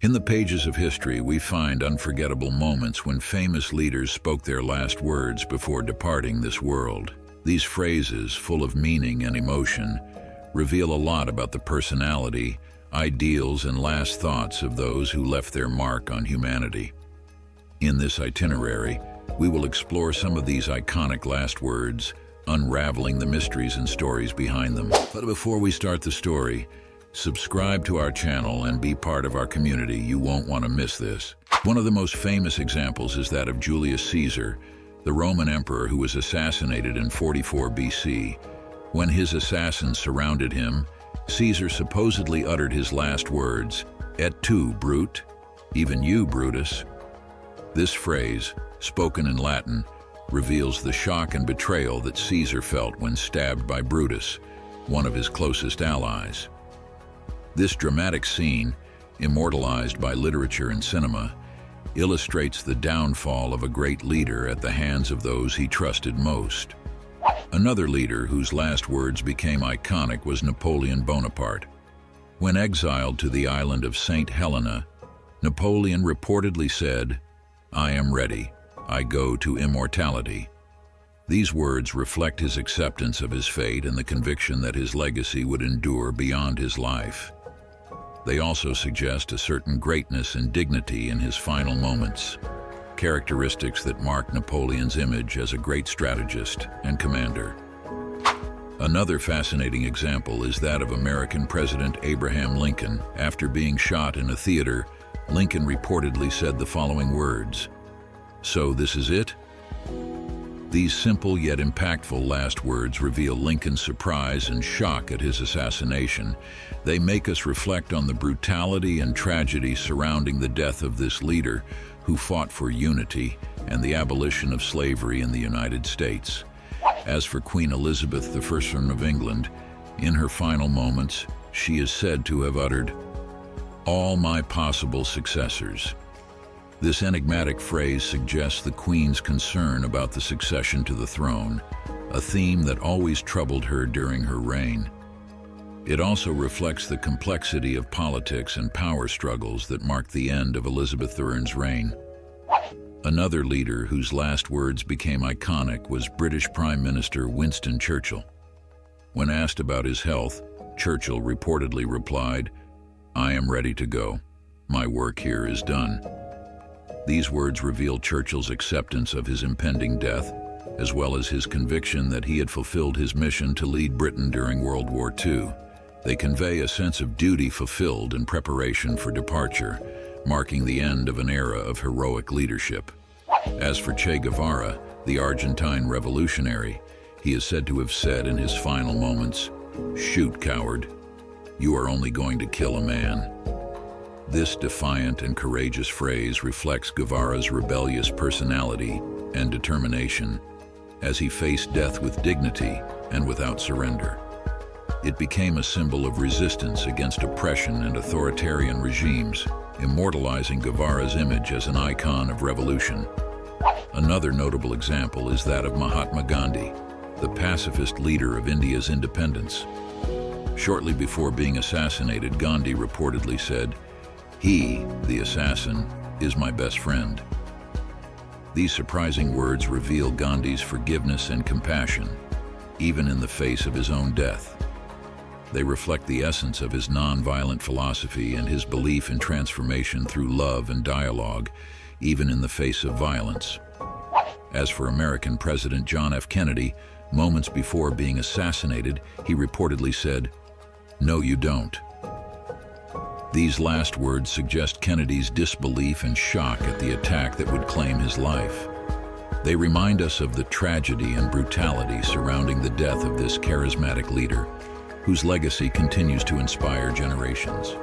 In the pages of history, we find unforgettable moments when famous leaders spoke their last words before departing this world. These phrases, full of meaning and emotion, reveal a lot about the personality, ideals, and last thoughts of those who left their mark on humanity. In this itinerary, we will explore some of these iconic last words, unraveling the mysteries and stories behind them. But before we start the story, subscribe to our channel and be part of our community. You won't want to miss this. One of the most famous examples is that of Julius Caesar, the Roman emperor who was assassinated in 44 BC. When his assassins surrounded him, Caesar supposedly uttered his last words, "Et tu, Brute?" Even you, Brutus. This phrase, spoken in Latin, reveals the shock and betrayal that Caesar felt when stabbed by Brutus, one of his closest allies. This dramatic scene, immortalized by literature and cinema, illustrates the downfall of a great leader at the hands of those he trusted most. Another leader whose last words became iconic was Napoleon Bonaparte. When exiled to the island of St. Helena, Napoleon reportedly said, "I am ready. I go to immortality." These words reflect his acceptance of his fate and the conviction that his legacy would endure beyond his life. They also suggest a certain greatness and dignity in his final moments, characteristics that mark Napoleon's image as a great strategist and commander. Another fascinating example is that of American President Abraham Lincoln. After being shot in a theater, Lincoln reportedly said the following words, "So this is it?" These simple yet impactful last words reveal Lincoln's surprise and shock at his assassination. They make us reflect on the brutality and tragedy surrounding the death of this leader who fought for unity and the abolition of slavery in the United States. As for Queen Elizabeth I of England, in her final moments, she is said to have uttered, "All my possible successors." This enigmatic phrase suggests the Queen's concern about the succession to the throne, a theme that always troubled her during her reign. It also reflects the complexity of politics and power struggles that marked the end of Elizabeth I's reign. Another leader whose last words became iconic was British Prime Minister Winston Churchill. When asked about his health, Churchill reportedly replied, "I am ready to go. My work here is done." These words reveal Churchill's acceptance of his impending death, as well as his conviction that he had fulfilled his mission to lead Britain during World War II. They convey a sense of duty fulfilled in preparation for departure, marking the end of an era of heroic leadership. As for Che Guevara, the Argentine revolutionary, he is said to have said in his final moments, "Shoot, coward. You are only going to kill a man." This defiant and courageous phrase reflects Guevara's rebellious personality and determination as he faced death with dignity and without surrender. It became a symbol of resistance against oppression and authoritarian regimes, immortalizing Guevara's image as an icon of revolution. Another notable example is that of Mahatma Gandhi, the pacifist leader of India's independence. Shortly before being assassinated, Gandhi reportedly said, "He, the assassin, is my best friend." These surprising words reveal Gandhi's forgiveness and compassion, even in the face of his own death. They reflect the essence of his non-violent philosophy and his belief in transformation through love and dialogue, even in the face of violence. As for American President John F. Kennedy, moments before being assassinated, he reportedly said, "No, you don't." These last words suggest Kennedy's disbelief and shock at the attack that would claim his life. They remind us of the tragedy and brutality surrounding the death of this charismatic leader, whose legacy continues to inspire generations.